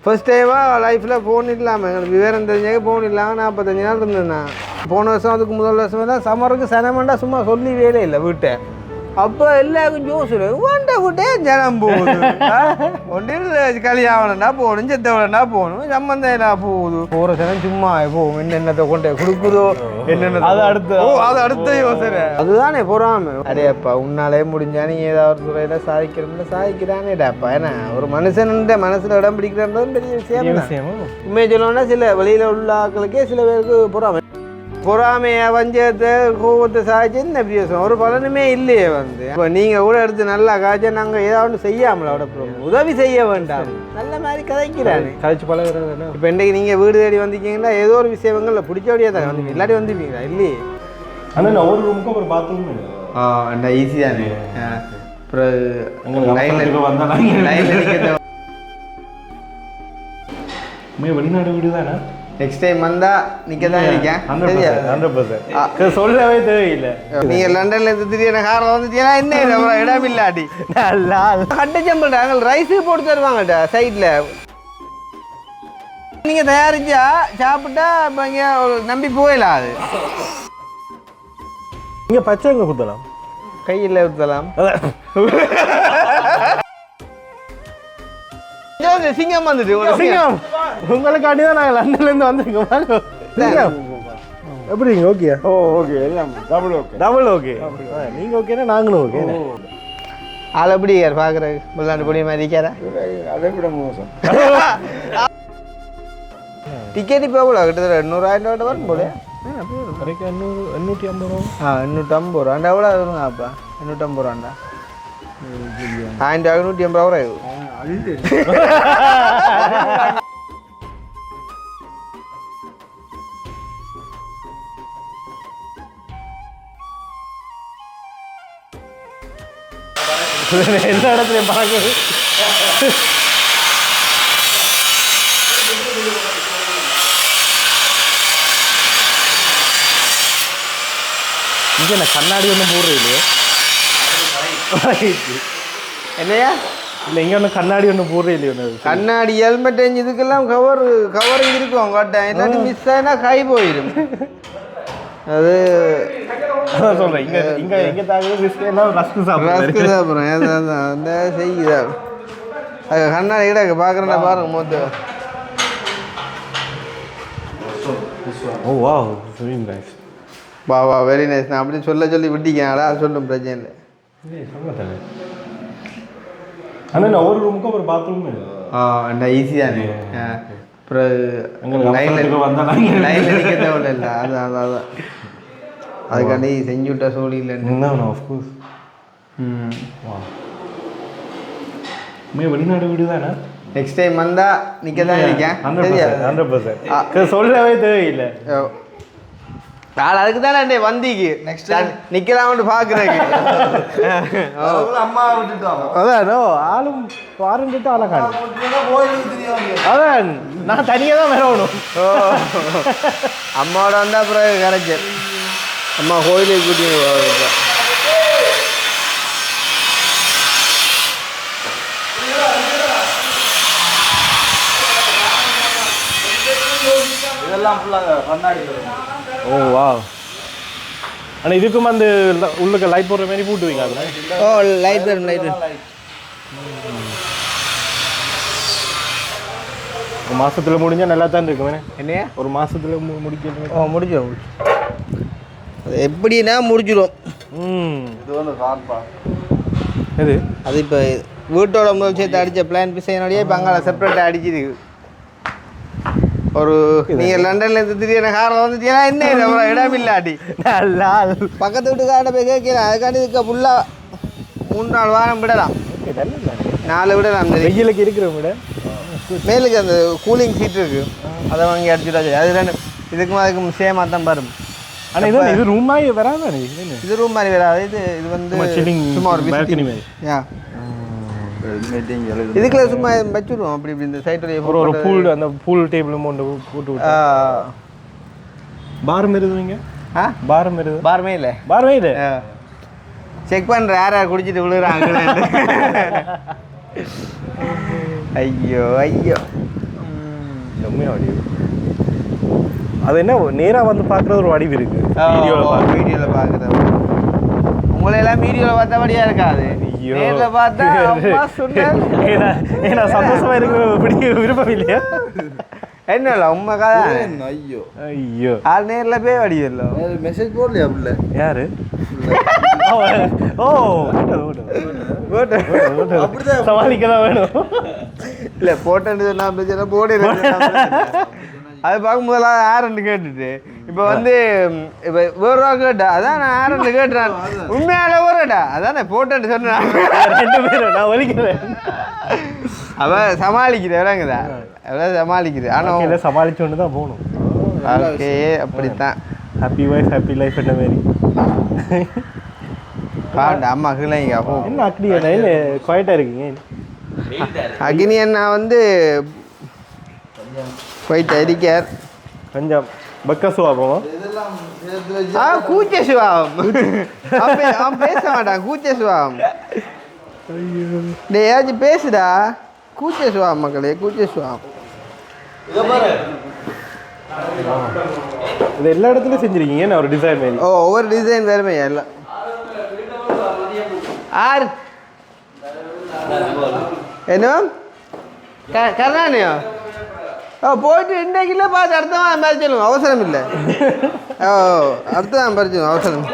First டைமாக லைஃப்பில் phone இல்லாமல் எங்களுக்கு விவரம் தெரிஞ்சாக்க ஃபோன் இல்லாமல் 45 நாள் இருந்தேன். போன வருஷம் அதுக்கு முதல் வருஷம் தான் சம்மருக்கு சனமண்டா சும்மா சொல்லி வேலை இல்லை வீட்டை. அப்போ எல்லாருக்கும் ஜோசு வேண்ட விட்டே ஜனம் போகுது. ஒன்றில் கல்யாணம்னா போகணும், செத்தவனா போகணும், சம்பந்தம் எல்லாம் போகுது. போகிற சனம் சும்மா போகும். என்னென்னத்தை கொண்டு கொடுக்குதோ என்னென்ன அது அடுத்த யோசனை அதுதானே பொறாம. அடையப்பா உன்னாலே முடிஞ்சா நீ ஏதாவது ஒரு துறையில சாதிக்கிறோம்ல சாதிக்கிறானேடாப்பா. ஏன்னா ஒரு மனுஷன் மனசுல இடம் பிடிக்கிறது பெரிய விஷயம். உண்மையை சொல்லணும்னா சில வெளியில உள்ள ஆட்களுக்கே சில பேருக்கு பொறாமை. பொறாமையை வஞ்சத்தை கோபத்தை சாய்ச்சி என்ன பிரியோசனம் ஒரு பலனுமே இல்லையே வந்து. இப்போ நீங்கள் கூட எடுத்து நல்லா காய்ச்சா நாங்கள் ஏதாவது செய்யாமல அவட உதவி செய்ய வேண்டாம். நல்ல மாதிரி கதைக்கிறாரு கதைச்சு பழகிறதுனா. இப்போ இன்றைக்கு நீங்கள் வீடு தேடி வந்திருக்கீங்கன்னா ஏதோ ஒரு விஷயங்கள்ல பிடிச்சபடியாக தான் வந்து இல்லாட்டி வந்துப்பீங்களா இல்லையே. ஆனால் ஒரு ரூமுக்கும் ஒரு பாத்ரூம் அந்த ஈஸி தானே. அப்புறம் வெளிநாடு வீடு தானே. நெக்ஸ்ட் டைம் வந்தா நிக்க தான் இருக்கேன். 100% சொல்லவே தேவையில்லை. நீங்க லண்டன்ல இருந்து திடீர்னு காரில் வந்துட்டீங்கன்னா என்ன இடம் இல்லாட்டி கட்டச்சம்பல் ரைஸ் போட்டு தருவாங்கடா சைட்ல. நீங்க தயாரிச்சா சாப்பிட்டா நம்பி போயிடலாம். அது நீங்க பச்சை எங்க ஊற்றலாம், கையில் ஊற்றலாம். சிங்கம் வந்துட்டு சிங்கம் உங்களுக்காண்டி தான் நாங்கள் லண்டன்லேருந்து வந்துருக்கோம். எப்படிங்க ஓகே? ஓ ஓகே எல்லாம் டபுள் ஓகே. நீங்கள் ஓகேனா நாங்களும் ஓகே. ஆள் எப்படி யார் பார்க்குறது விளையாண்டு கூடிய மாதிரி இருக்காரா? அதை விட மோசம். டிக்கெட் இப்போ எவ்வளோ கிட்டத்தட்ட 800,000 வரும் போல. 850 ரூபா. 850 ரூபாண்டா எவ்வளோ வருங்க அப்பா? 850 ரூபாண்டா 150 ரூபா. எல்லா இடத்துலையும் பார்க்குது. இங்கே என்ன கண்ணாடி ஒன்றும் போடுறது இல்லையே. என்னையா இல்லை இங்கே ஒன்றும் கண்ணாடி ஒன்றும் போடுறே இல்லையோ. கண்ணாடி ஹெல்மெட் இதுக்கெல்லாம் கவரிங் இருக்கும். கட்டாயம் இல்லாட்டி மிஸ் ஆகினா கை போயிடும். அது சொல்கிறேன். இங்கே இங்கே தாக்குது ரஸ்க்கு சாப்பிட்றேன் அந்த செய்யுதா. அது கண்ணாடி கிட்ட பார்க்குறேன்னா பாருங்க மொத்தம். ஓ வா வெரி நைஸ். வா வெரி நைஸ். நான் அப்படி சொல்லி விட்டிக்கேன்டா சொல்லும் பிரச்சனை இல்லை. ஆனால் நான் ஒரு ரூமுக்கும் ஒரு பாத்ரூம் அந்த ஈஸி தானே. அப்புறம் லைனில் நிற்க தேவையில்ல இல்லை. அதான் அதுக்காண்டி செஞ்சு விட்ட சோழி இல்லைன்னு. ஆஃப்கோர்ஸ். வெளிநாடு வீடு தானே. நெக்ஸ்ட் டைம் வந்தா நிற்க தான் இருக்கேன். 100% சொல்லவே தேவையில்லை. நான் அதுக்கு தானே வந்திக்கு நெக்ஸ்ட் நிற்கலாம்னு பார்க்குறேன். அம்மா விட்டுட்டோம். அதான் ஆளும் பாருங்கிட்ட ஆளை காணும். அதான் நான் தனியாக தான் வரணும். அம்மாவோட வந்தால் அப்புறம் கரைச்சல். அம்மா கோயிலுக்கு கூட்டிட்டு இதெல்லாம் ஃபுல்லாக கண்ணாடி. ஓ வா. ஆனால் இதுக்கும் அந்த உள்ளுக்கு லைட் போடுற மாதிரி போட்டுவீங்க அதில்? ஓ லைட் வரும் லைட் வரும். ஒரு மாதத்தில் முடிஞ்சால் நல்லா தான் இருக்கும். என்னையா ஒரு மாதத்தில் முடிக்கணும். ஓ முடிஞ்சிடும். அது எப்படின்னா முடிஞ்சிடும். இது வந்து கார்பா எது அது இப்போ வீட்டோட முதல் சேர்த்து அடித்த பிளான் பிசைனோடையே இப்போ அங்கே செப்பரேட்டாக அடிச்சிருக்கு. ஒரு நீங்கள் லண்டன்ல இருந்து திடீர்னு காரில் வந்துட்டீங்கன்னா என்ன இடம் இல்லாட்டி நல்லா பக்கத்து வீட்டுக்கார்ட்ட போய் கேட்கலாம். அதுக்காண்டி இதுக்கு ஃபுல்லாக 3-4 வாரம் விடலாம். 4 விடலாம். வெயிலுக்கு இருக்கிற விட மேலுக்கு அந்த கூலிங் சீட் இருக்குது. அதை வாங்கி அடிச்சுட்டா அது 2 இதுக்கும் அதுக்கும் சேமாக தான் வரும். ஆனால் இது ரூம் மாதிரி வராது. இது ரூம் மாதிரி வராது. இது வந்து சும்மா ஒரு பால்கனி மாதிரி. இதுக்குள்ள சும்மா வச்சுருவோம். அப்படி இப்படி இந்த சைட்டுடைய ஒரு பூல் அந்த பூல் டேபிள் போட்டு விட்டு பாரம் இருதுவீங்க. பாரம் இருது பாரமே இல்லை. பாரமே இல்லை. செக் பண்ணுற யார் குடிச்சிட்டு விழுகிறாங்க. ஐயோ ஐயோ செம்மையா வடிவு. அது என்ன நேரா வந்து பார்க்குறது ஒரு வடிவு இருக்கு. வீடியோவில் பார்க்குறது உங்களை எல்லாம் வீடியோவில் பார்த்தபடியா இருக்காது. நேரில் பார்த்தா அம்மா சொன்னேன். ஏன்னா சந்தோஷமா இருக்கிற விருப்பம் இல்லையா? என்ன இல்லை உண்மை கதை. ஐயோ ஐயோ ஆள் நேரில் போய் வடிவில்லை. மெசேஜ் போடலையா அப்படில்ல? யாரு? ஓ அப்படிதான் சமாளிக்க தான் வேணும். இல்லை போட்டேன்னு சொன்னா பிரச்சனை போட. அது பார்க்கும் போதெல்லாம் யாருன்னு கேட்டுட்டு இப்போ வந்து இப்போ வேறு ரூபா கேட்டா அதான் நான் யாருன்னு கேட்டுறேன். உண்மையால ஊரடா அதான் நான் போட்டேன்னு சொன்னேன். 2 பேரும் நான் வலிக்கிறேன். அவன் சமாளிக்கிறேன் விளங்குதா? எவ்வளோ சமாளிக்குது. ஆனால் சமாளிச்சோன்னு தான் போகணும். ஓகே அப்படித்தான். ஹாப்பி வைஃப் ஹாப்பி லைஃப் என்ன மாரி. அம்மா கிளைங்க என்ன அப்படி என்ன குவாய்ட்டாக இருக்கீங்க? அக்னி அண்ணா வந்து குவைட் இருக்கார். கொஞ்சம் பக்க சுவாபம். கூச்ச சுவாபம். அவன் பேச மாட்டான். கூச்ச சுவாபம். ஏதாச்சும் பேசுடா. கூச்ச சுவாபம் மக்களே, கூச்ச சுவாபம். இது எல்லா இடத்துலையும் செஞ்சுருக்கீங்க. நான் ஒரு டிசைன் மாதிரி. ஓ ஒவ்வொரு டிசைன் வேறுமே எல்லாம். ஆர் என்ன கருணாநியா? ஓ போயிட்டு இன்றைக்கில்ல பார்த்து அடுத்தவன் பறிச்சிடுங்க, அவசரம் இல்லை. ஓ அடுத்தவன் பறிச்சிடுங்க, அவசரம்.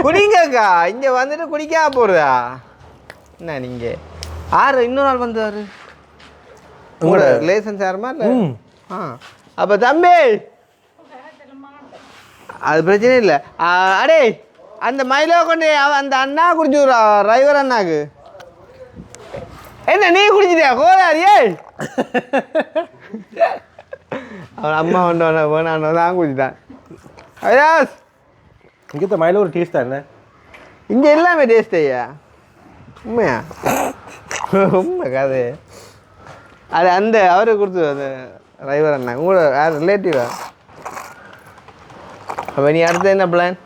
குடிங்கக்கா இங்கே வந்துட்டு குடிக்காம போகிறதா என்ன நீங்கள்? ஆறு இன்னொரு நாள் வந்தார் உங்களோட ரிலேஷன்ஸ் யாருமா இல்லை? அப்போ தம்பி அது பிரச்சனை இல்லை. அடே அந்த மயிலோ கொண்டு அந்த அண்ணா குடிச்சு டிரைவர் அண்ணாக்கு. என்ன நீ குடிச்சிட்டியா கோதாரியே? அவன் அம்மா ஒன்று வேணான்னு தான் குடிச்சிட்டான். அயாஸ் இங்கே மயில ஒரு டேஸ்டா என்ன? இங்கே எல்லாமே டேஸ்ட் ஐயா. உண்மையா? உண்மை கதை. அது அந்த அவருக்கு கொடுத்து அந்த டிரைவர் அண்ணா உங்களோட யார் ரிலேட்டிவா? அப்போ நீ அடுத்து என்ன பிளான்?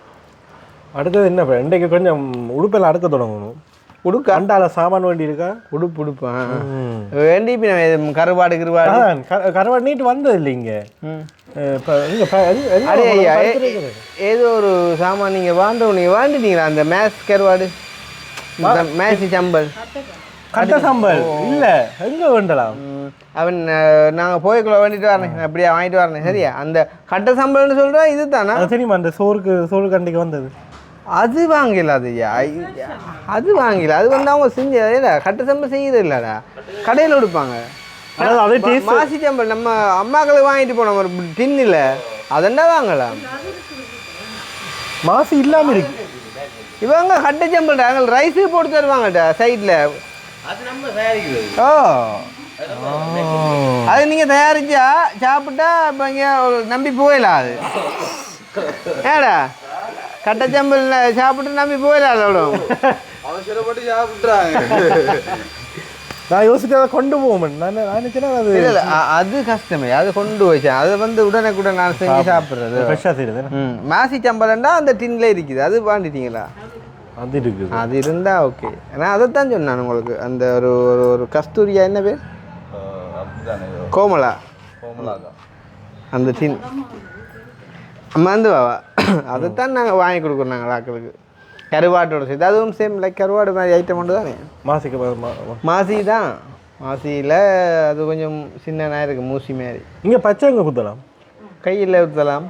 அடுத்தது என்ன பிளான்? இன்றைக்கு கொஞ்சம் உடுப்பெல்லாம் அடுக்க தொடங்கணும். உடுக்க அண்டால சாமான் வேண்டி இருக்கா? உடுப்பான் வேண்டி கருவாடு கருவாடு நீட்டு வந்தது இல்லை இங்கே. ஏதோ ஒரு சாமான் நீங்கள் வாண்டிட்டீங்களா? அந்த மேஸ் கருவாடு, மேசி சம்பல், கட்ட சம்பல் இல்லை எங்கே வேண்டலாம்? அவன் நாங்கள் போய்க்குள்ள வேண்டிட்டு வரேன், அப்படியே வாங்கிட்டு வரேன். சரியா? அந்த கட்ட சம்பல்னு சொல்கிறேன் இது தானே தெரியுமா? அந்த சோறு கண்டிக்கு வந்தது அது வாங்கல. ஐயா அது வாங்கல. அது வந்து அவங்க செஞ்சது கட்ட சம்பல் செய்யறது இல்லடா, கடையில் கொடுப்பாங்க. மாசி சம்பல் நம்ம அம்மாக்களுக்கு வாங்கிட்டு போனோம் ஒரு டின்னில், அதெண்டா வாங்கலாம். மாசி இல்லாமல் இருக்கு. இவங்க கட்டை சம்பல் நாங்கள் ரைஸு போட்டு தருவாங்கடா சைடில். ஓ அது நீங்கள் தயாரிச்சா சாப்பிட்டா இப்போ இங்கே நம்பி போயிடலாம். அது ஏடா கட்டச்சம்பல் சாப்பிட்டு நம்பி போயிடலாம். அவ்வளோ அவசரப்பட்டு சாப்பிட்றாங்க. நான் யோசிச்சு அதை கொண்டு போவேன். நான் நினைச்சேன்னா அது இல்லை அது கஷ்டமே. அது கொண்டு வச்சேன். அது வந்து உடனே நான் செஞ்சு சாப்பிட்றது ஃப்ரெஷ்ஷாக செய்யுது. மாசி சம்பளம்னா அந்த டின்ல இருக்குது. அது வாண்டிட்டீங்களா? அது இருக்குது. அது இருந்தால் ஓகே. நான் அதைத்தான் சொன்னேன் உங்களுக்கு. அந்த ஒரு ஒரு கஸ்தூரியா என்ன பேர்? கோமலா. அந்த டின் மந்து வாவா அதைத்தான் நாங்கள் வாங்கி கொடுக்குறோம் நாங்கள் ஆக்களுக்கு. கருவாட்டோட சேர்த்து அதுவும் சேம் லைக் கருவாடு மாதிரி ஐட்டம் ஒன்று தானே. மாசி தான். மாசியில் அது கொஞ்சம் சின்னதாக இருக்குது, மூசி மாதிரி. இங்கே பச்சை எங்கே குத்தலாம்? கையில் ஊற்றலாம்.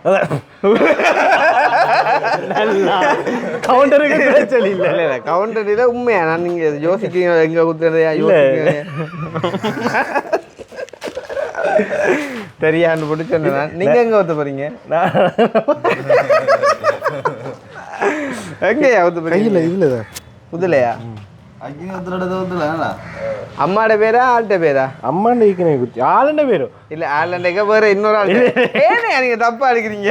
கவுண்டருக்கு சொல்லி இல்லை இல்லை இல்லை கவுண்டரில் உண்மையா நான் நீங்கள் யோசிக்கிறீங்க எங்கே ஊற்றுறதையா யோசிக்கிறீங்க தெரியான்னு போட்டு சொன்னேன். நீங்கள் எங்கே ஊற்ற போகிறீங்க? எங்கேயா ஊற்ற போகிறீங்க? இல்லை இதில் தான் புதுலையா? அக்னி ஊற்றுறத அம்மாட பேரா ஆள்கிட்ட பேரா? அம்மாண்ட ஈக்கனை குத்தி ஆளுண்ட பேரும் இல்லை ஆளுண்டைக்க வேறு இன்னொரு ஆள். ஏன்னா நீங்கள் தப்பாக எடுக்கிறீங்க.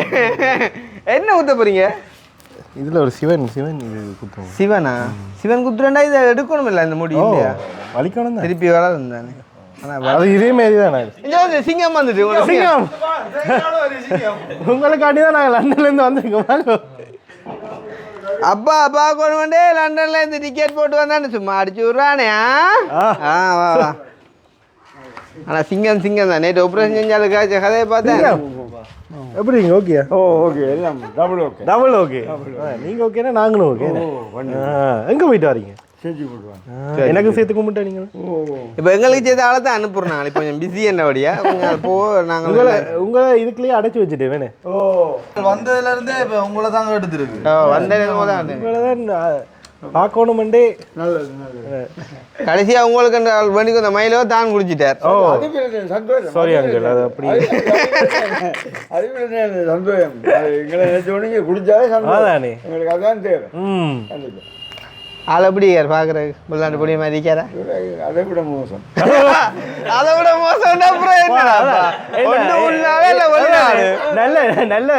என்ன ஊற்ற போகிறீங்க? இதில் ஒரு சிவன் இது குத்துவோம். சிவனா? சிவன் குத்துறேன்டா இதை எடுக்கணும் இல்லை இந்த முடி இல்லையா? வலிக்கணும் தான். திருப்பி வர இருந்தானே. அது இதே மாதிரி தான். சிங்கம் வந்துட்டு சிங்கம் உங்களுக்காண்டி தான் நாங்கள் லண்டன்லேருந்து வந்திருக்கோம். அப்பா கொண்டு வந்து லண்டன்ல இருந்து டிக்கெட் போட்டு வந்தானே சும்மா அடிச்சு விட்றானே. வா ஆனால் சிங்கம் தான் நேற்று ஆப்ரேஷன் செஞ்சாலும் காய்ச்ச கதையை பார்த்தேன். எப்படிங்க ஓகே? ஓகே எல்லாம் டபுள் ஓகே. நீங்கள் ஓகேனா நாங்களும் ஓகே. எங்கே போயிட்டு வரீங்க? செஞ்சு போடுவாங்க. எனக்கு சேர்த்து கும்பிட்டா நீங்கள்? இப்போ எங்களுக்கு செய்த ஆளை தான் அனுப்புறோம். நாங்கள் இப்போ கொஞ்சம் பிஸி என்னபடியா கொஞ்சம் போ நாங்கள் உங்களை இதுக்குள்ளேயே அடைச்சி வச்சுட்டு வேணே. வந்ததுல இருந்தே இப்ப உங்களை தாங்க எடுத்துருக்கு. உங்களை தான் பார்க்கணுமெண்டே. நல்லது கடைசியாக உங்களுக்கு அந்த வண்டிக்கு அந்த மயிலோ தான் குடிச்சிட்டார். சந்தோஷம். சாரி அங்கிள், அது அப்படி அது சந்தோஷம். எங்களை நினைச்சோடனே குடிச்சாலே சந்தோஷம். எங்களுக்கு அதான் தேவை. கண்டிப்பா ஆள் எப்படி பார்க்குறது விளையாண்டு பொடிய மாதிரி இருக்காரா? அதை விட மோசம். அதை விட மோசம் நல்ல நல்ல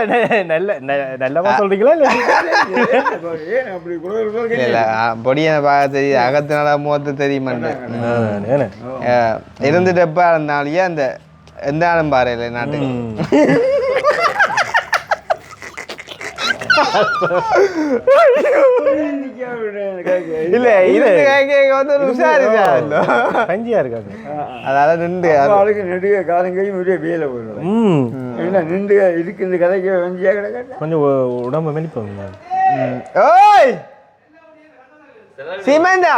நல்ல நல்லவா சொல்றீங்களா? ஏன் அப்படி இல்லை பொடியை பார்க்க தெரியுது, அகத்தினால முகத்தை தெரியுமாட்டேன் இருந்துட்டு எப்போ இருந்தாலேயே அந்த எந்த ஆளும் பாரு இல்லை நாட்டுக்கு. இல்ல இது வந்து ஒரு உஷாரிதா கஞ்சியா இருக்காங்க. அதால நின்று ஆளுக்கு நெடுக காலங்கையும் ஒரே வேலை போயிடும். என்ன நின்று இதுக்கு இந்த கதைக்கு வஞ்சியா கிடக்க கொஞ்சம் உடம்பு மெலிப்போங்க. ஓய் சீமந்தா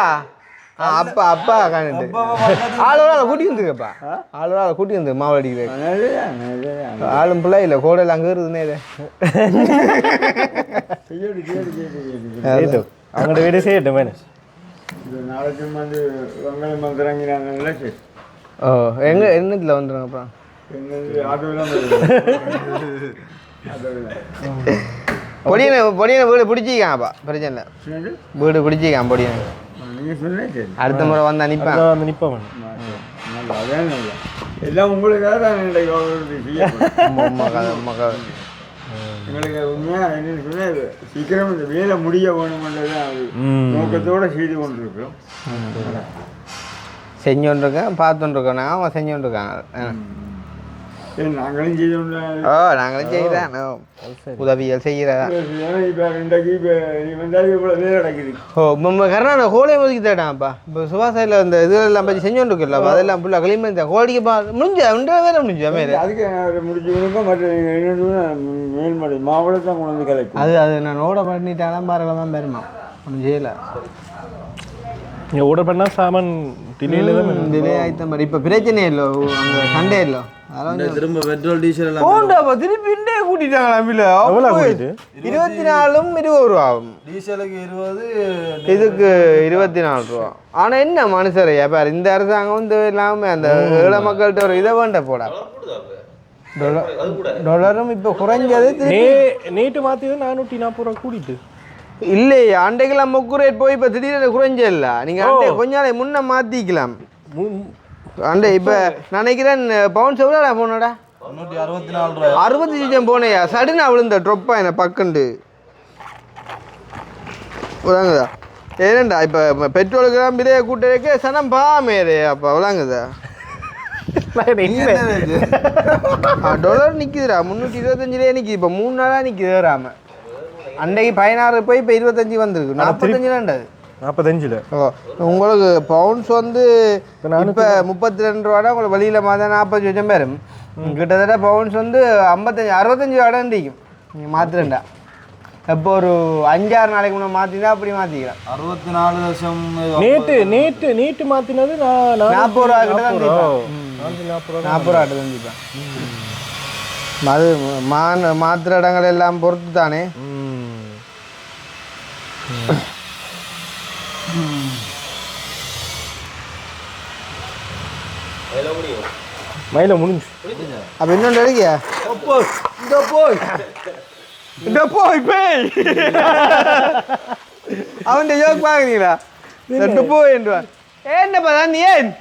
அப்பா அப்பா கண்டு ஆளோட கூட்டி வந்துருக்கப்பா. ஆளோட கூட்டி வந்து மாவு அடிக்கிறது ஆளும் பிள்ளை இல்லை கோடையில் அங்கே இருக்குதுன்னே அவங்களோட வீடு செய்யட்டும் மேனே. நாளைக்கு வந்து வெங்காயம் வந்துறாங்கிறாங்கல்ல. சரி ஓ எங்கே என்னத்தில் வந்துடுங்கப்பா? எங்களுக்கு ஆட்டோலாம் பொடியனை பொடியனை வீடு பிடிச்சிக்காப்பா பிரச்சனை இல்லை. வீடு பிடிச்சிக்கான் பொடியனை. நீங்கள் சொன்னேன். சரி அடுத்த முறை வந்து அனுப்பேன். வந்து நிற்பவன் அதான் நல்லா எல்லாம் உங்களுக்காக தான் எங்களுக்கு உண்மையாக என்னன்னு சொன்னால் சீக்கிரம் இந்த வேலை முடிய வேணுமென்றதான் அது நோக்கத்தோடு செய்து கொண்டிருக்கிறோம். செஞ்சோன்ட்ருக்கேன் பார்த்துட்டுருக்கோம். அவன் செஞ்சோன்ட்ருக்காங்க. நாங்களும் செய்து ஓ நாங்களும் செய்கிறேன் உதவிகள் செய்கிறதா. இப்போ இன்றைக்கு இப்போ நீ வந்தாலும் இவ்வளோ வேலை நடக்குது. ஓ நம்ம கர்நாடகா ஹோலே ஒதுக்கி தட்டான்ப்பா. இப்போ சுபாசையில் இந்த இதெல்லாம் பற்றி செஞ்சோன்ட்ருக்குல்ல அதெல்லாம் ஃபுல்லாக களிமண் இந்த ஹோலிக்கு முடிஞ்சா உண்டா வேலை முடிஞ்சா மேலே அதுக்கு முடிஞ்சு கொடுங்க. மற்ற மேல்மடை மாவட்டத்தை கொண்டு வந்து கலைக்கும். அது நான் ஓட பண்ணிட்டாலும் பாருங்கள் தான் பெருமா ஒன்றும் செய்யலை. நீங்கள் ஆர்டர் பண்ணால் சாமான் டிலே ஆகித்தான் பாரு. இப்போ பிரச்சனை இல்லை அங்கே சண்டே இல்லை. அதெல்லாம் திரும்ப பெட்ரோல் டீசல் எல்லாம் போண்டாப்பா திருப்பி இண்டே கூட்டிட்டாங்களா? 24 20 ரூபா ஆகும். டீசலுக்கு 20 இதுக்கு 24 ரூபா. ஆனால் என்ன மனுஷரையா பாரு இந்த அரசாங்கம் வந்து இல்லாமல் அந்த ஏழை மக்கள்கிட்ட ஒரு இதை வேண்ட போடா. டாலரும் இப்போ குறைஞ்சது நேற்று மாற்றி 440 ரூபா கூட்டிட்டு இல்லையே. அண்டைக்கெல்லாம் மொக்கு ரேட் போய் இப்போ திடீர்னு குறைஞ்ச இல்லை. நீங்கள் அண்டை கொஞ்ச நாளைக்கு முன்னே மாற்றிக்கலாம். அண்டை இப்போ நினைக்கிறேன் பவுன்ஸ் எவ்வளோடா போனோடா? 164 ரூபா 60 போனையா சடுனா விழுந்த ட்ரொப்பா என்ன பக்கண்டு விளாங்குதா? ஏனண்டா இப்போ பெட்ரோலுக்கெல்லாம் விலையை கூட்டறதுக்கு சனம் பாமேரே அப்போ விளாங்குதா? டாலர் நிற்குதுடா 325 நிற்கிது. இப்போ 3 நாளாக நிற்கிது ஏறாம. அன்றைக்கு 16 போய் இப்போ 25 வந்துருக்கு. 45 45. ஓ உங்களுக்கு பவுன்ஸ் வந்து இப்போ 32 ரூபாடா உங்களுக்கு வெளியில் மாதம் 40 லட்சம் பேரும் கிட்டத்தட்ட பவுன்ஸ் வந்து 55 65 ரூபாடா நிற்கும். நீங்கள் மாற்றுறேன்டா இப்போ ஒரு 5-6 நாளைக்கு முன்னே மாற்றினா அப்படி மாற்றிக்கலாம். 64 லட்சம் நேற்று மாற்றினது 40 ரூபா கிட்ட தான் 40 ரூபா கிட்ட தான் அது மாற்றுற இடங்கள் எல்லாம் பொறுத்து தானே. மயில முடிஞ்சு அப்போ இன்னொன்று எடுக்கியா? இந்த போய் பேய் அவன் யோக் பார்க்குறீங்களா? ரெண்டு போய் என்றுவான். என்னப்பா தான் நீ ஏன்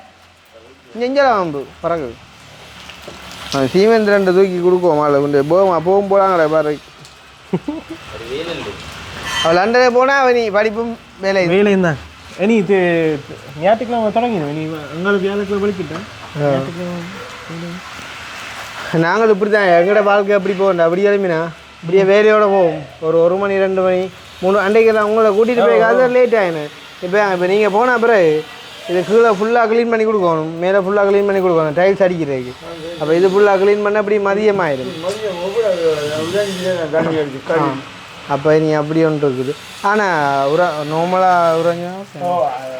நெஞ்சலாம் வந்து பறகு சீமேந்திரன் தூக்கி கொடுக்குவோம். மாலை கொண்டு போகும் போகிறாங்களே பாரு. அவள் லண்டனே போனால் அவன் நீ படிப்பும் வேலையும் தான். நீ இது ஞாயிற்றுக்கிழமை தொடங்கிடும். நீ அங்கே வியாழக்கிழமை படிக்கிட்டேன். நாங்கள் இப்படி தான் எங்களோட வாழ்க்கை அப்படி போகண்டா. அப்படி எழுப்பினா இப்படியே வேலையோடு போவோம். ஒரு 1 மணி 2 மணி 3 அன்றைக்கெல்லாம் உங்களை கூட்டிகிட்டு போய் காசு லேட் ஆகினேன். இப்போ நீங்கள் போன பிறகு இது கீழே ஃபுல்லாக க்ளீன் பண்ணி கொடுக்கணும், மேலே ஃபுல்லாக க்ளீன் பண்ணி கொடுக்கணும் டைல்ஸ் அடிக்கிறதுக்கு. அப்போ இது ஃபுல்லாக க்ளீன் பண்ண அப்படி மதியமாயிடும். அப்போ நீ அப்படி ஒன்று இருக்குது. ஆனால் நார்மலாக உரஞ்சா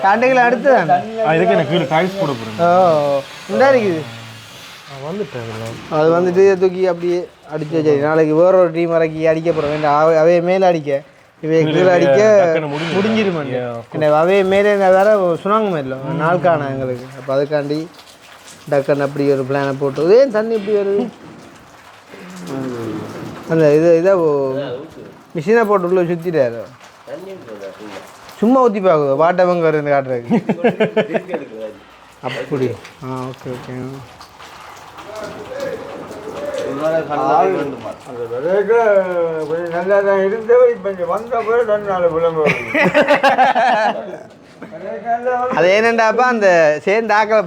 கண்டைகளை அடுத்து இதுக்கு எனக்கு கீழே டைல்ஸ் போட போகிறேன். இந்தா இருக்குது அது வந்துட்டு தூக்கி அப்படியே அடிச்சு வச்சு நாளைக்கு வேற ஒரு டீம் இறக்கி அடிக்க போகிறோம் வேண்டாம். அவைய மேலே அடிக்க இவை கீழே அடிக்க முடிஞ்சிருமான். அவைய மேலே வேற சுனாங்க இல்லை நாள் காண எங்களுக்கு. அப்போ அதுக்காண்டி டக்குன்னு அப்படி ஒரு பிளானை போட்டு இதே தண்ணி இப்படி வருது. அந்த இதை மிஷினை போட்டு உள்ள சுற்றிட்டாரு சும்மா ஊற்றி பார்க்குது வாட்டவங்க வருது காட்டுறதுக்கு. அப்படி ஓகே ஓகே. கொஞ்சம் நல்லா தான் இருந்தவ இப்போ இங்கே வந்த போய் 2 நாள் விளம்பரம். அது என்னண்டாப்பா அந்த சேர்ந்து ஆக்கல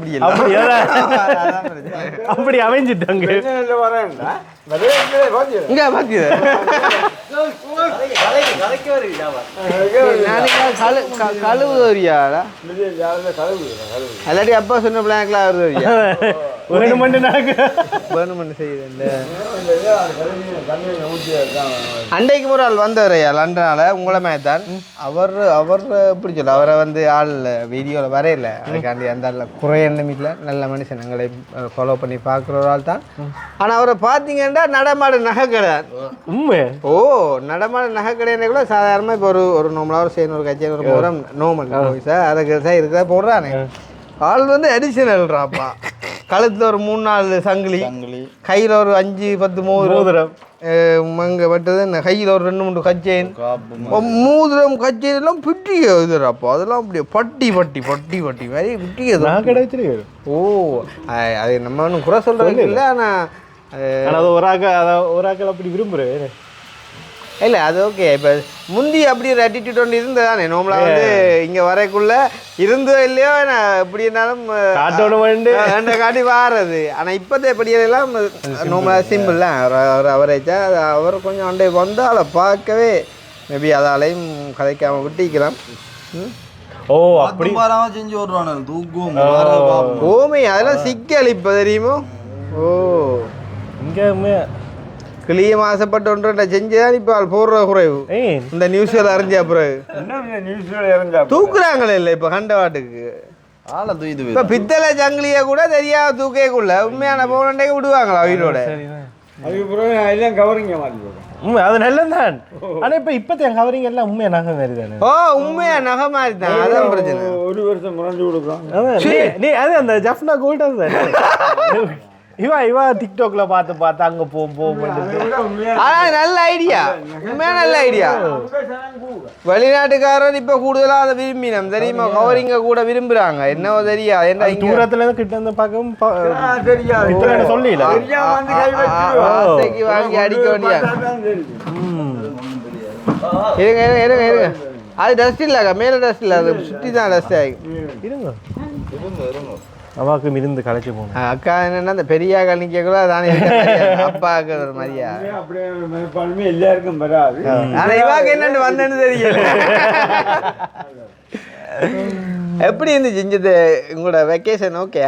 அப்படி அமைஞ்சிட்டாங்க. வரேன்டா இங்க பாத்தியா கழுவுறியாடா அல்லாட்டி அப்பா சொன்ன பிளாக்லாம் வருது அண்டைக்கு ஒரு ஆள் வந்தவரையா லண்டனால உங்களை மேத்தான். அவர் எப்படி சொல்ல அவரை வந்து ஆள் வீடியோவில் வரையில அதுக்காண்டி அந்த ஆள் குறை எண்ணமில்ல நல்ல மனுஷன் எங்களை ஃபாலோ பண்ணி பார்க்குற ஒரு ஆள் தான். ஆனால் அவரை பார்த்தீங்கன்னா நடமாடு நகைக்கடை உண்மை. ஓ நடமாடு நகைக்கடையின கூட சாதாரணமாக இப்போ ஒரு நார்மலாக ஒரு சேர்ந்து ஒரு கட்சி ஒரு முறம் நோமல் சார் அதுக்கு சார் இருக்கிற போடுறானே ஆள் வந்து அடிஷனல்றாப்பா. கழுத்தில் ஒரு 3-4 சங்கிலி, கையில் ஒரு 5-10 மோதிரம் அங்கே பட்டது, கையில் ஒரு 2-3 கச்சேன் மோதிரம் கச்சேன் எல்லாம் பிட்டிய இதுறாப்பா. அதெல்லாம் அப்படியே பட்டி பட்டி பட்டி பட்டி மாதிரி பிட்டியது. ஓ அது நம்ம ஒன்றும் குறை சொல்கிறது இல்லை. ஆனால் ஒரு ஆக்கள் அப்படி விரும்புகிறேன் இல்லை அது ஓகே. இப்போ முந்தி அப்படி ஒரு ஆட்டிடியூட் ஒன்று இருந்தது தானே நார்மலாக வந்து இங்கே வரைக்குள்ளே இருந்தோ இல்லையோ நான் எப்படி இருந்தாலும் காட்டி வாரது. ஆனால் இப்போதே படியெல்லாம் நார்மலாக சிம்பிள்லாம் அவரைச்சா அவர் கொஞ்சம் அண்டை வந்தால் பார்க்கவே மேபி அதாலையும் கதைக்காமல் விட்டிக்கலாம். ஓ அப்படி செஞ்சு வருவானு தூக்கும் ஓமே அதெல்லாம் சிக்கல் இப்போ தெரியுமோ. ஓ இங்கே கிளியம் ஆசைப்பட்டு ஒன்று செஞ்சுதான் இப்போ போடுற குறைவு இந்த நியூஸ்ல அறிஞ்சா பிறகு தூக்குறாங்களே இல்லை இப்போ கண்டவாட்டுக்கு ஆளை தூக்கிது. இப்போ பித்தளை சங்கிலியை கூட தெரியாத தூக்கேக்குள்ள உண்மையான போனண்டே விடுவாங்களா உயிரோட. அதுக்கு பிறகு எல்லாம் கவரிங்க மாதிரி அது நல்லதான். ஆனால் இப்போ இப்போத்தைய கவரிங் எல்லாம் உண்மையா நகை மாதிரி தானே. ஓ உண்மையா நகை மாதிரி தான். அதான் பிரச்சனை. ஒரு வருஷம் முறைஞ்சு கொடுக்குறோம். நீ அது அந்த ஜஃப்னா கோல்டன் தான் இவா டிக்டாக்ல பார்த்து அங்கே போகும். நல்ல ஐடியா உண்மையா நல்ல ஐடியா. வெளிநாட்டுக்காரர் இப்போ கூடுதலாக அதை விரும்பினோம் தெரியுமா. கவரிங்க கூட விரும்புகிறாங்க என்னவோ தெரியாது. என்ன தூரத்துல இருந்து கிட்ட வந்து பார்க்கவும் சொல்லல வாங்கி அடிக்க வேண்டிய இருங்க. அது டஸ்ட் இல்லைக்கா மேலே டஸ்ட் இல்லை அது சுற்றி தான் டஸ்ட் ஆகி இருங்க. அவாக்கும் இருந்து கலைச்சி போகணும். அக்கா என்னன்னா அந்த பெரிய கணிக்கக்குள்ள தானே அப்பாவுக்கு ஒரு மாதிரியா அப்படியே எல்லாருக்கும் வராது. ஆனா இவாக்கு என்னன்னு வந்தேன்னு தெரியல. எப்படி இருந்துச்சு இஞ்சது உங்களோட வெக்கேஷன்? ஓகே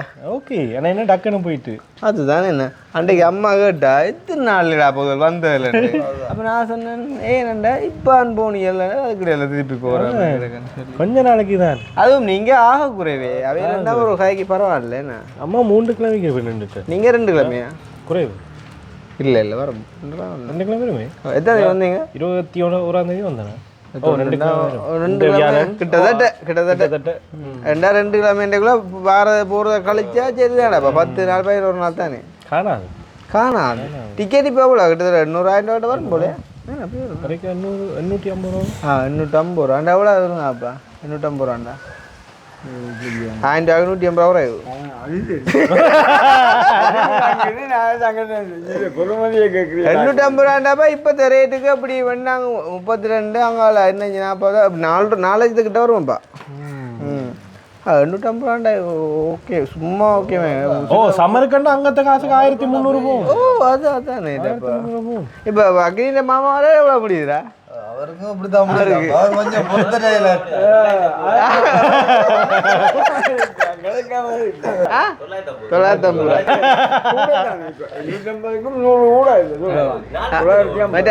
ஆனால் என்ன டக்குன்னு போயிட்டு அதுதானே என்ன அன்றைக்கு அம்மா கேட்டா எத்தனை நாள்டா போகுது வந்ததில்ல. அப்போ நான் சொன்னேன் ஏனண்டா இப்போ போனீங்கல்ல அதுக்கு கிடையாது திருப்பி போகிறேன் கொஞ்ச நாளைக்கு தான். அதுவும் நீங்கள் ஆக குறைவே அவையில இருந்தால் ஒரு கதைக்கு பரவாயில்ல. என்ன அம்மா 3 கிழமைக்கு நின்றுட்டு நீங்கள் 2 கிழமையா குறைவு? இல்லை வரும் 2 கிழமை. எத்தனை வந்தீங்க? 21ஆம் தேதி வந்தேன். கிட்டத்தட்ட 2 கிலோமீட்டருக்குள்ள போறத கழிச்சா சரிதானே. 10 நாள் 11 நாள் தானே. காணாது டிக்கெட் இப்போ எவ்வளோ கிட்டத்தட்ட 800,000 ரூபா வரும் போல. 850 ரூபா. 850 ரூபா எவ்வளோ வருங்க அப்பா? 850 ரூபாண்டா 150 ரூபா வரும். எண்ணூற்றம்பது ரூபாண்டாப்பா இப்போத்த ரேட்டுக்கு அப்படி வேணாங்க 32 அங்கால என்ன 40 4 கிட்ட வருவோம்ப்பா. 850 ரூபாண்டா ஓகே சும்மா ஓகே. ஓ சம்மருக்கண்டா அங்கத்த காசுக்கு 1300 போகும். ஓ அதானே இப்போ அக்னியின் மாமா வர எவ்வளோ முடியுதுடா? அவருக்கும் அப்படிதான் முடியும். அவர் கொஞ்சம் பொறுத்தரையில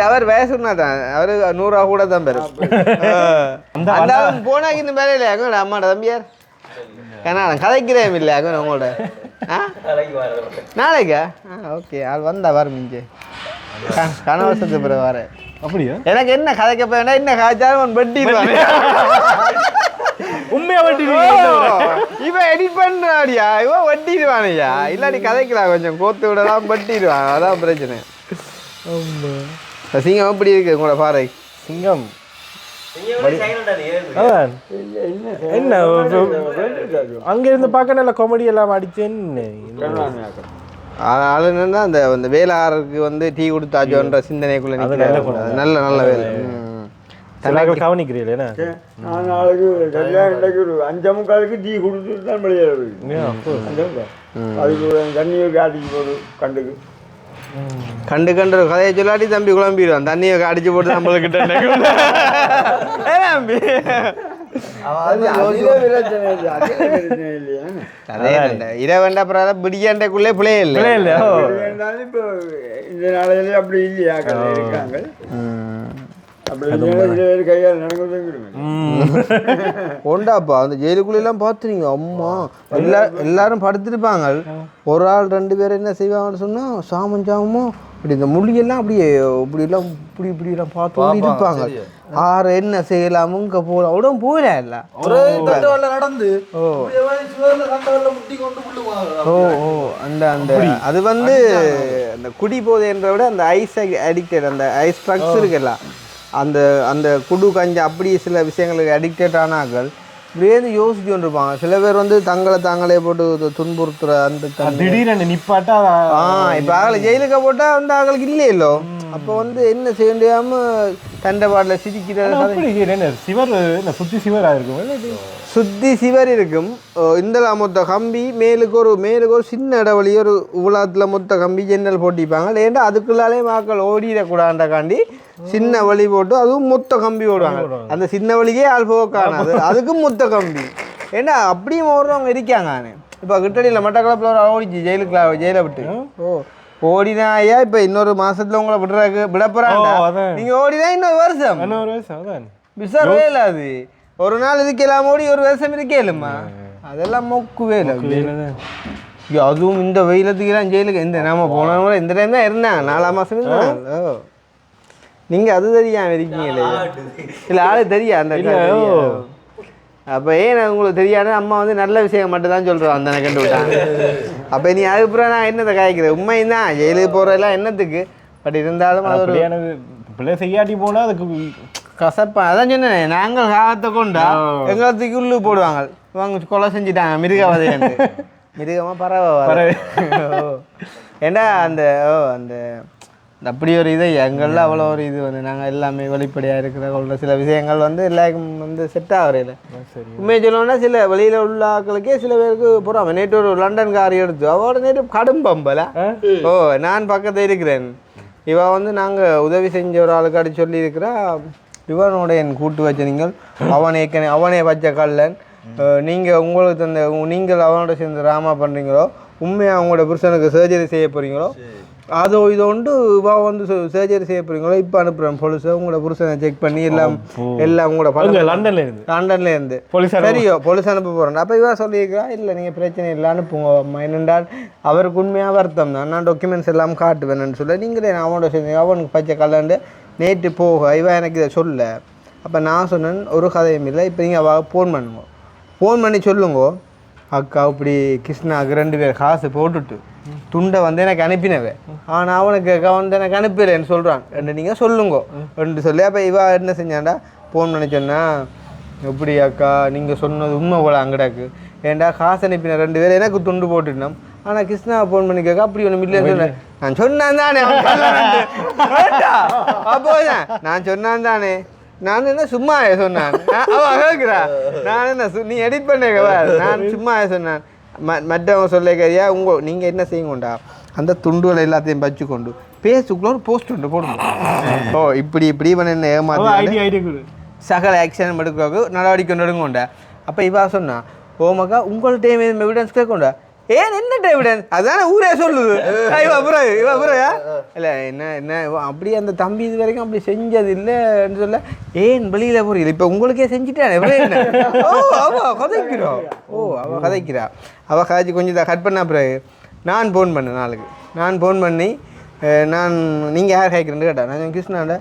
அவர் வயசுனா தான் அவரு 100 கூட தான் பெரும். போனாக்கு இந்த வேலை இல்லையா அம்மாட தம்பியார் கனாடம் கதைக்கிறேன் இல்லை உங்களோட நாளைக்கா ஓகே ஆள் வந்தா வரும் இங்கே கனவசத்து பிறகு வர அப்படியா? எனக்கு என்ன கதைக்க போனா என்ன காய்ச்சாலும் வெட்டிடுவாங்க. உண்மையா வெட்டி இவன் எடிட் பண்ணாடியா இவன் வெட்டிடுவானையா இல்லாட்டி கதைக்கலாம் கொஞ்சம் கோத்து விடலாம் வெட்டிடுவான் அதான் பிரச்சனை. சிங்கம் எப்படி இருக்கு உங்களோட பாறை? சிங்கம் என்ன அங்க இருந்து பார்க்க நல்ல காமெடி எல்லாம் அடிச்சேன்னு ஆளுன்னா அந்த வேளாருக்கு வந்து டீ கொடுத்தாச்சோன்ற சிந்தனைக்குள்ள நல்ல நல்ல வேலை கவனிக்கிறீங்களா? நான் நாளைக்கு கல்யாணம் ஒரு 5:45 டீ கொடுத்துட்டு தான் வெளியேறது. அதுக்கு தண்ணியை காட்டிக்கு போடு கண்டுக்கு கண்டு கண்டு கதையை சொல்லாட்டி தம்பி குழம்பிடுவான். தண்ணியை அடிச்சு போட்டு நம்மளுக்கிட்ட இரவண்டா அப்புறம் பிடிக்காண்டக்குள்ளே பிள்ளையே இல்லை. இப்போ இந்த நாளையிலே அப்படி இல்லையா இருக்காங்க. ஒண்டாப்பா அந்த ஜெயிலுக்குள்ளெல்லாம் பார்த்துறீங்க அம்மா எல்லாரும் படுத்துருப்பாங்க. ஒரு ஆள் 2 பேர் என்ன செய்வாங்கன்னு சொன்னா சாமம் சாமமோ இப்படி இந்த மொழியெல்லாம் அப்படியே இப்படிலாம் இப்படிலாம் பார்த்து இருப்பாங்க. ஆறு என்ன செய்யலாம் இங்க போகலாம் உடம்பு போயிடா இல்ல நடந்து ஓ ஓ அந்த அந்த அது வந்து அந்த குடி போதைன்றத விட அந்த ஐஸ் அடிக்டட் அந்த ஐஸ் ட்ரக்ஸ் இருக்குல்ல அந்த அந்த குடு கஞ்சா அப்படி சில விஷயங்களுக்கு அடிக்டட் ஆனார்கள் இப்படியே யோசிச்சு கொண்டிருப்பாங்க. சில பேர் வந்து தாங்களே போட்டு துன்புறுத்துற அந்த திடீர்னு நிப்பாட்டா இப்போ ஆகலை ஜெயிலுக்கு போட்டால் வந்து ஆகளுக்கு இல்லையல்லோ அப்போ வந்து என்ன செய்ய முடியாம தண்டபாடில் சிரிக்கிறது சிவர் சுத்தி சிவர் ஆயிருக்கும். சுத்தி சிவர் இருக்கும். இந்த மொத்த கம்பி மேலுக்கு ஒரு சின்ன இடவழி ஒரு உலகத்தில் மொத்த கம்பி ஜன்னல் போட்டிப்பாங்க. ஏன்டா அதுக்குள்ளாலே மக்கள் ஓடிடக்கூடாண்டாக்காண்டி சின்ன வழி போட்டு அதுவும் மொத்த கம்பி ஓடுவாங்க. அந்த சின்ன வழிக்கே ஆள் போக காணாது அதுக்கும் மொத்த கம்பி. ஏன்னா அப்படியும் ஓடுறவங்க இருக்காங்க. இப்போ கிட்டடியில் மட்டக்களப்பில் ஒரு ஓடிச்சு ஜெயிலை விட்டு ஓடினா ஐயா இப்போ இன்னொரு மாசத்துல உங்களை விடப்போறாங்க. நீங்க ஓடினா இன்னொரு வருஷம் விசாரவே இல்லை. அது ஒரு நாள் இதுக்கெல்லாம் ஓடி ஒரு வருஷம் இருக்கேலுமா அதெல்லாம் மொக்குவே இல்லை. அதுவும் இந்த வெயிலத்துக்கெல்லாம் ஜெயிலுக்கு இந்த நம்ம போனவங்க இந்த டைம் தான் இருந்தாங்க 4 மாசம் இருந்தாங்க. நீங்க அது தெரியாம இருக்கீங்களே இல்லை ஆளு தெரியா அந்த அப்போ ஏன் உங்களுக்கு தெரியாது அம்மா வந்து நல்ல விஷயம் மட்டும் தான் சொல்கிறோம் அந்த கண்டு விட்டாங்க. அப்போ நீ அதுக்கப்புறம் நான் என்னத்தை காய்க்கிறேன் உண்மைதான் ஜெயிலுக்கு போகிறதெல்லாம் என்னத்துக்கு பட் இருந்தாலும் அது பிள்ளை செய்யாட்டி போனால் அதுக்கு கசப்பா அதான் சொன்னேன். நாங்கள் காலத்தை கொண்டா எங்களுக்கு உள்ளு போடுவாங்க அவங்க கொலை செஞ்சுட்டாங்க மிருகவதையாண்டு மிருகமாக பறவை ஏண்டா அந்த அந்த அப்படி ஒரு இது எங்களில் அவ்வளோ ஒரு இது வந்து நாங்கள் எல்லாமே வெளிப்படையாக இருக்கிற சில விஷயங்கள் வந்து எல்லாருக்கும் வந்து செட் ஆகுறையில் உண்மையை சொல்லணும்னா சில வெளியில் உள்ள ஆட்களுக்கே சில பேருக்கு போகிறாங்க. நேற்று ஒரு லண்டன் கார் எடுத்து அவளோட நேற்று கடும் பம்பல ஓ நான் பக்கத்தில் இருக்கிறேன். இவன் வந்து நாங்கள் உதவி செஞ்ச ஒரு ஆளுக்கு அடி சொல்லியிருக்கிறா இவனோட என் கூட்டு வச்ச நீங்கள் அவனே வச்ச கல்லன் நீங்கள் உங்களுக்கு தந்த நீங்கள் அவனோட சேர்ந்து ராமா பண்ணுறீங்களோ உண்மையாக அவங்களோட புருஷனுக்கு சர்ஜரி செய்ய போகிறீங்களோ அதோ இதோ உண்டு வா வந்து சர்ஜரி செய்ய போகிறீங்களோ இப்போ அனுப்புகிறேன் போலீஸை உங்களோட புருஷனை செக் பண்ணி எல்லாம் உங்களோட லண்டன்ல இருந்து சரியோ போலீஸ் அனுப்ப போகிறேன். அப்போ இவா சொல்லியிருக்கா இல்லை நீங்கள் பிரச்சனை இல்லை அனுப்புங்க அம்மா என்னென்றால் அவருக்கு உண்மையாக வருத்தம் தான் நான் டாக்குமெண்ட்ஸ் எல்லாம் காட்டுவேன்னு சொல்ல நீங்களே அவனோட சேர்ந்து அவனுக்கு பச்சை கலண்டு நேற்று போக இவன் எனக்கு இதை சொல்ல. அப்போ நான் சொன்னேன் ஒரு கதையும் இல்லை இப்போ நீங்கள் அவ ஃபோன் பண்ணி சொல்லுங்க அக்கா இப்படி கிருஷ்ணாவுக்கு 2 பேர் காசு போட்டுட்டு துண்டை வந்து எனக்கு அனுப்பினவே ஆனால் அவனுக்கு வந்து எனக்கு அனுப்பிடுறேன்னு சொல்கிறான் ரெண்டு நீங்கள் சொல்லுங்க ரெண்டு சொல்லி. அப்போ இவா என்ன செஞ்சாண்டா ஃபோன் பண்ணி சொன்னால் எப்படி அக்கா நீங்கள் சொன்னது உண்மை போல அங்கடாக்கு ஏன்டா காசு அனுப்பின 2 பேர் எனக்கு துண்டு போட்டுட்டோம் ஆனால் கிருஷ்ணாவை ஃபோன் பண்ணி கேட்க அப்படி ஒன்று மில்லியன் சொன்னேன் நான் சொன்னான் தானே அப்போ நான் சொன்னான் தானே நான் என்ன சும்மா சொன்னான் அவன் கேட்குறா நான் என்ன நீ எடிட் பண்ண நான் சும்மா சொன்னான் மற்றவங்க சொல்லிக்கிறியா நீங்கள் என்ன செய்யுங்கண்டா அந்த துண்டுகளை எல்லாத்தையும் வச்சுக்கொண்டு பேஸுக்குள்ள ஒரு போஸ்ட் ஒன்று போடுங்க. ஓ இப்படி இப்படி இவன் என்ன ஏமாத்தி சகல ஆக்ஷன் எடுக்கிறதுக்கு நடவடிக்கை எடுங்கொண்ட. அப்போ இவா சொன்னா ஓமக்கா உங்கள்கிட்ட எவிடன்ஸ் கேட்கொண்டா. ஏன் என்ன எவிடன்ஸ் அதானே ஊரே சொல்லுது. இவ அப்புறம் இல்லை என்ன அப்படியே அந்த தம்பி இது வரைக்கும் அப்படி செஞ்சது இல்லைன்னு சொல்ல. ஏன் வெளியில் புரியல இப்போ உங்களுக்கே செஞ்சுட்டானே. ஓ அவள் கதைக்கிறா. அவள் கதைச்சி கொஞ்சம் இதை கட் பண்ண பிறகு நான் ஃபோன் பண்ணேன் நாளுக்கு. நான் ஃபோன் பண்ணி நீங்கள் யார் கேட்குறேன்னு கேட்டேன். நான் கிருஷ்ணாண்ட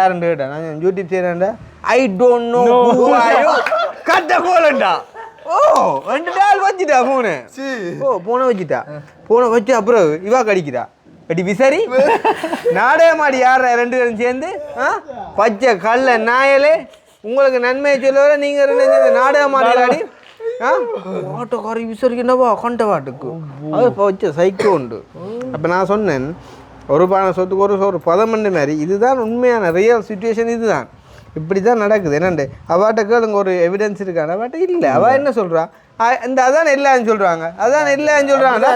யாருன்னு கேட்டேன். நான் யூடியூப் செய்கிறேன்டா. ஐ டோன்ட் நோ கட்ட கோலண்டா. ஓ 2 நாள் வச்சுட்டா ஃபோனு. ஃபோனை வச்சுட்டா. ஃபோனை வச்சு அப்புறம் இவா கடிக்கிறா. கட்டி விசாரி நாடகமாடி யார் 2 பேரும் சேர்ந்து பச்சை கல்ல நாயலே உங்களுக்கு நன்மையை சொல்லுவர நீங்கள் 2 சேர்ந்து நாடகமாடி ஆடி ஆட்டோக்காரி விசாரிக்கண்டவா கண்டவாட்டுக்கு அது இப்போ வச்ச சைக்கோ உண்டு. அப்போ நான் சொன்னேன் ஒரு பானை சொத்துக்கு ஒரு பதமண்டு மாதிரி இதுதான் உண்மையான ரியல் சுச்சுவேஷன். இதுதான் இப்படி தான் நடக்குது. என்னண்டு அவாட்ட கேளுங்க ஒரு எவிடன்ஸ் இருக்காங்க. அவாட்ட இல்லை. அவள் என்ன சொல்கிறான் அதான் எல்லாரும் சொல்கிறாங்க. அதான் எல்லாரும் சொல்கிறாங்க.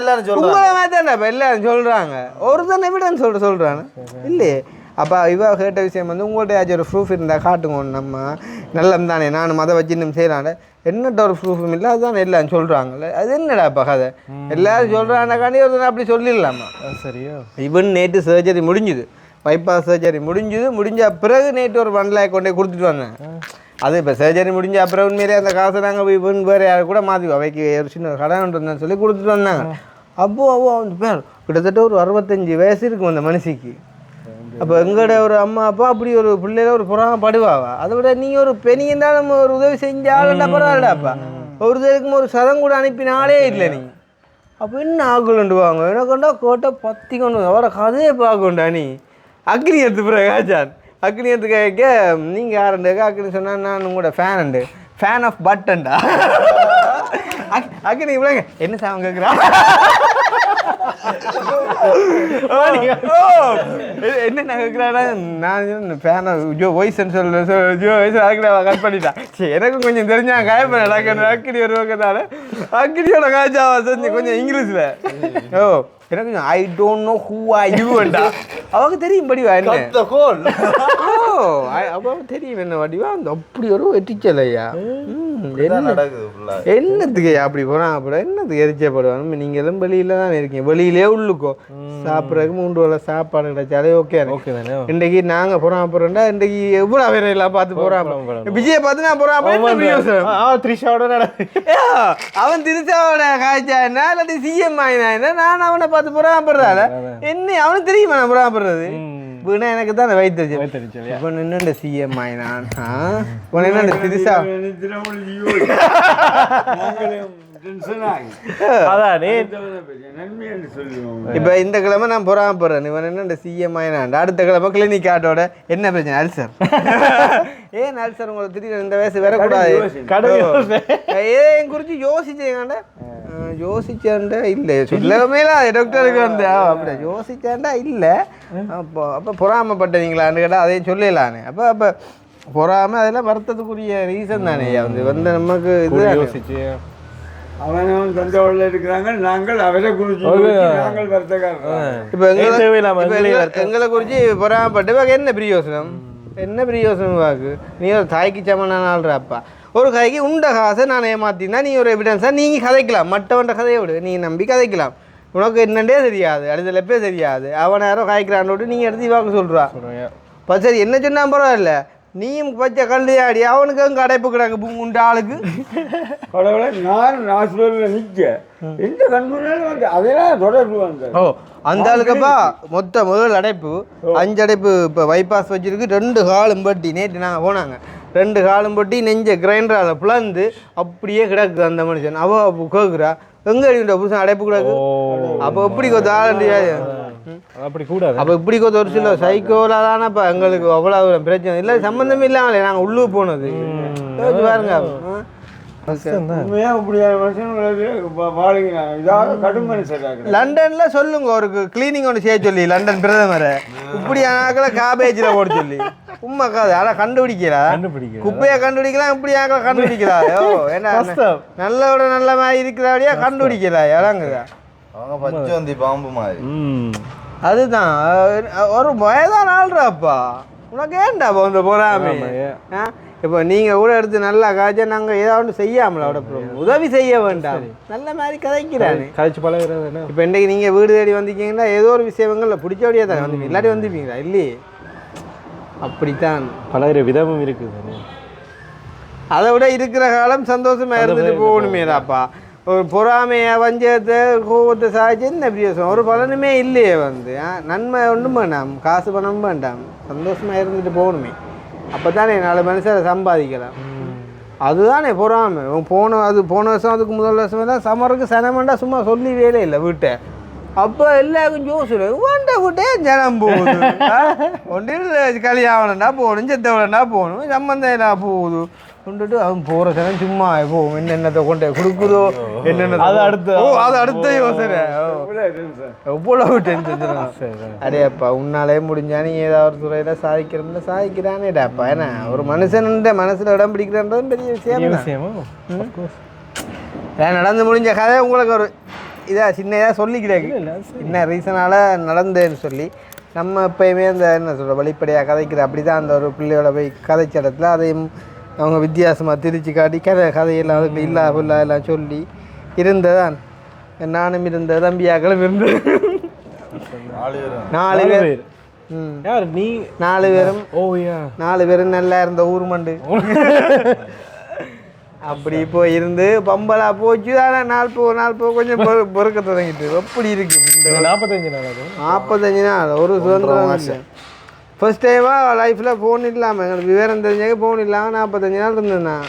உங்களை மாதிரி தானே இப்போ எல்லாரும் சொல்கிறாங்க. ஒரு தான் எவிடன்ஸ் சொல்கிறாங்க இல்லையே. அப்போ இவ கேட்ட விஷயம் உங்கள்கிட்ட ஏதாச்சும் ஒரு ப்ரூஃப் இருந்தால் காட்டுங்க. நம்ம நல்லம் தானே நானும் அதை வச்சு இன்னும் செய்யலான்னு என்னட்ட ஒரு ப்ரூஃபும் இல்லை. அதுதான் எல்லாரும் சொல்கிறாங்கல்ல. அது என்னடா இப்போ கதை எல்லாரும் சொல்கிறாங்கக்காண்டி ஒரு அப்படி சொல்லிடலாமா? சரியா இவன் நேற்று சர்ஜரி முடிஞ்சுது. பைபாஸ் சர்ஜரி முடிஞ்ச பிறகு நேற்று ஒரு 1 லேக் கொண்டே கொடுத்துட்டு வந்தேன். அது இப்போ சர்ஜரி முடிஞ்ச அப்புறம் உண்மையிலே அந்த காசை நாங்கள் போய் வேறு யாரை கூட மாற்றி அவைக்கு ஒரு சின்ன கடன் இருந்தேன்னு சொல்லி கொடுத்துட்டு வந்தாங்க. அப்போது அந்த பேர் கிட்டத்தட்ட ஒரு 65 வயசு இருக்கும் அந்த மனுஷிக்கு. அப்போ எங்களோட ஒரு அம்மா அப்பா அப்படி ஒரு பிள்ளையில ஒரு புறாமப்படுவாவா. அதை விட நீங்கள் ஒரு பெண்ணிங்கன்னா நம்ம ஒரு உதவி செஞ்சாலும்டா பரவாயில்லடாப்பா. ஒரு இதுக்கும் ஒரு சதம் கூட அனுப்பினாலே இல்லை நீ. அப்போ என்ன ஆகுலண்டுவாங்க எனக்குண்டா கோட்டை பற்றி கொண்டு அவரை கதையை பார்க்கண்டா. நீ அக்னி எடுத்து பிறகு ஆச்சான் அக்னி எடுத்து கேட்க நீங்கள் யாருண்டு அக்னி சொன்னால் நான் உங்களோட ஃபேன் ஆஃப் பட்டன்டா. அக்னி இவ்வளோங்க என்ன சாமம் கேட்குறான் என்ன கேட்குறானா. நான் ஃபேன் ஜோ வாய்ஸ்ன்னு ஜோ வாய்ஸ் அக்னி கட் பண்ணிட்டான். சரி எனக்கும் கொஞ்சம் தெரிஞ்சாங்க காயப்பேன் அக்னி ஒரு பக்கத்தால் அக்னியோட காய்ச்சாவா செஞ்சு கொஞ்சம் இங்கிலீஷில். எனக்கு I don't know who are யூண்டா. அவங்க தெரியும் படிவா என்ன அவ தெரியும் என்ன வடிவா அந்த அப்படி ஒரு வெட்டிச்சலையா. என்னத்துக்கு அப்படி போறான் அப்புறம் என்னத்துக்கு எரிச்சப்படுவாங்க. நீங்க எல்லாம் வெளியில தான் இருக்கீங்க. வெளியிலே உள்ளுக்கோ சாப்பிட்றதுக்கு 3 வேளை சாப்பாடு கிடைச்சாலே ஓகே தானே. இன்றைக்கு நாங்க போறோம் அப்புறம்டா இன்றைக்கு எவ்வளவு வேற எல்லாம் பார்த்து போறான். விஜயை பார்த்து நான் போறான் அவன் திருச்சாவோட காய்ச்சா என்ன இல்லாட்டி சிஎம் ஆயினா என்ன நான் அவனை பார்த்து பொறாமப்படுறாள். என்ன அவனுக்கு தெரியுமா நான் பொறாமப்படுறது வீணா எனக்கு தான் வைத்தறிச்சு. இப்போ என்னண்ட சிஎம் ஆயினான் என்ன திருசா இப்ப இந்த கிழமை நான் பொறாமப்படுறேன். இவன் என்ன சிஎம் ஆயினான் அடுத்த கிழமை கிளினிக் ஆட்டோட என்ன பிரச்சனை அல்சர். ஏன் அல்சர் உங்களுக்கு திடீர்னு இந்த வயசு வரக்கூடாது. ஏன் குறிச்சு யோசிச்சேங்கண்டா யோசிச்சாண்டா இல்லை சொல்லவேல டாக்டருக்கு வந்து அப்படி யோசிச்சாண்டா இல்லை. அப்போ பொறாமப்பட்டீங்களான்னு கேட்டால் அதையும் சொல்லலான்னு. அப்போ பொறாம அதெல்லாம் வருத்தத்துக்குரிய ரீசன் தானே வந்து நமக்கு இது யோசிச்சு அவன் தஞ்சாவூர்ல இருக்கிறாங்க. நாங்கள் அவரை குறிச்சு நாங்கள் வருத்தக்காரர். இப்போ எங்களை குறித்து பொறாமப்பட்டு என்ன பிரயோசனம் வாக்கு. நீ ஒரு தாய்க்கு சமனான ஆள்றாப்பா. ஒரு கதைக்கு உண்ட காசை நான் ஏமாத்தினா நீ ஒரு எவிடன்ஸாக நீங்கள் கதைக்கலாம். மற்றவன்ட கதையை விடு நீ நம்பி கதைக்கலாம். உனக்கு என்னண்டே தெரியாது அடுத்த எப்பே தெரியாது. அவனை யாரோ காய்க்கிறான்னு நீங்கள் எடுத்து இவாக்கு சொல்கிறா. இப்போ சரி என்ன சொன்னால் பரவாயில்ல நீயும் பச்சை கண்டு ஆடி அவனுக்கு அங்கே அடைப்பு கிடக்கு உண்ட ஆளுக்கு கடவுளை நான் ஹாஸ்பிட்டலில் நிற்க எந்த கண்முன்னாலும் வந்து அதெல்லாம் தொடர்பு வந்தேன். அந்த ஆளுக்கப்பா மொத்தம் 7 அடைப்பு 5 அடைப்பு இப்போ பைபாஸ் வச்சிருக்கு. 2 காலும் பட்டி நேற்று நாங்கள் போனாங்க. 2 காலும் பட்டி நெஞ்ச கிரைண்டரால் பிளந்து அப்படியே கிடக்கு அந்த மனுஷன். அவள் கேட்குறா எங்கே புதுசாக அடைப்பு கிடக்கு. அப்போ எப்படி கொஞ்சம் ஆளுண்டியாது அப்படி கூடாது. அப்போ இப்படி கொஞ்சம் ஒரு சில சைக்கோலாதானப்பா எங்களுக்கு அவ்வளோ பிரச்சனை இல்லை. சம்மந்தமே இல்லாமலே நாங்கள் உள்ளூர் போனது பாருங்க. லண்டன்ல சொல்லுங்க ஒரு கிளீனிங் ஒன்று செய்ய சொல்லி லண்டன் பிரதமரை இப்படியான காபேஜில் போட சொல்லி உண்மை காது. ஆனால் கண்டுபிடிக்கலாம் குப்பையை கண்டுபிடிக்கலாம் இப்படி கண்டுபிடிக்கலாம். ஏன்னா நல்ல மாதிரி இருக்கிறாடியா கண்டுபிடிக்கலாம் இறங்குதா அவங்க பச்சோந்தி பாம்பு மாதிரி. அதுதான் ஒரு வயதான ஆள்றாப்பா உனக்கு ஏன்டாப்பா இந்த பொறாமை இப்போ நீங்கள் கூட எடுத்து நல்லா காய்ச்சா நாங்கள் ஏதாவது செய்யாமல அவட உதவி செய்ய வேண்டாம் நல்ல மாதிரி கதைக்கிறாரு கழிச்சு பழகிறது. இப்போ இன்றைக்கு நீங்கள் வீடு தேடி வந்திருக்கீங்கன்னா ஏதோ ஒரு விஷயங்களில் பிடிச்சபடியே தான் வந்துப்பீங்க இல்லாட்டி வந்துப்பீங்களா இல்லையே அப்படித்தான் பழகிற விதமும் இருக்குது. அதை விட இருக்கிற காலம் சந்தோஷமாக இருந்துட்டு போகணுமேடாப்பா ஒரு பொறாமையை வஞ்சகத்தை கோபத்தை சாய்ச்சி என்ன பிரியோசனம் ஒரு பலனுமே இல்லையே வந்து நன்மை ஒன்றும் வேண்டாம் காசு பணமும் வேண்டாம் சந்தோஷமாக இருந்துட்டு போகணுமே அப்போ தானே 4 மனுஷரை சம்பாதிக்கலாம் அதுதானே பொறாமை போன வருஷம் அதுக்கு முதல் வருஷம் தான் சமருக்கு சனமெண்டா சும்மா சொல்லி வேலை இல்லை வீட்டை அப்போ எல்லாருக்கும் ஜோசுல வேண்ட வீட்டே ஜனம் போகுது ஒன்றில் கல்யாணம்னா போகணும் செத்தவளண்டா போகணும் சம்பந்தம் என்ன போகுது கொண்டுட்டு அவன் போகிற சனம் சும்மா போகும் என்னென்னத்தை கொண்டு கொடுக்குதோ என்னென்ன அது அடுத்த யோசனை எவ்வளவு டென்ஷன் அடேப்பா உன்னாலே முடிஞ்சா நீ ஏதாவது ஒரு துறையில் சாதிக்கிறோம்ல சாதிக்கிறானேடாப்பா ஏன்னா ஒரு மனுஷன் மனசில் இடம் பிடிக்கிறன்றது பெரிய விஷயம் நடந்து முடிஞ்ச கதை உங்களுக்கு ஒரு இதாக சின்னதாக சொல்லிக்கிறேன் என்ன ரீசனால் நடந்தேன்னு சொல்லி நம்ம எப்பயுமே அந்த என்ன சொல்கிற வெளிப்படையாக கதைக்கிற அப்படி தான் அந்த ஒரு பிள்ளையோட போய் கதைச்ச இடத்துல அதையும் அவங்க வித்தியாசமாக திரிச்சு காட்டி கதையெல்லாம் அதுக்கு இல்லா புல்லா எல்லாம் சொல்லி இருந்ததான் நானும் இருந்த தம்பியாக்களும் இருந்து 4 பேர் யார் நீ 4 பேரும் 4 பேரும் நல்லா இருந்த ஊர் மண்டு அப்படி போய் இருந்து பம்பலா போச்சு தானே 4 போ கொஞ்சம் பொறுக்க தொடங்கிட்டு எப்படி இருக்கு 45 நாள் ஒரு சுதந்திரம் ஃபர்ஸ்ட் டைமாக லைஃப்பில் ஃபோன் இல்லாமல் எங்களுக்கு விவரம் தெரிஞ்சாக்க ஃபோன் இல்லாமல் 45 நாள் இருந்தேன் நான்.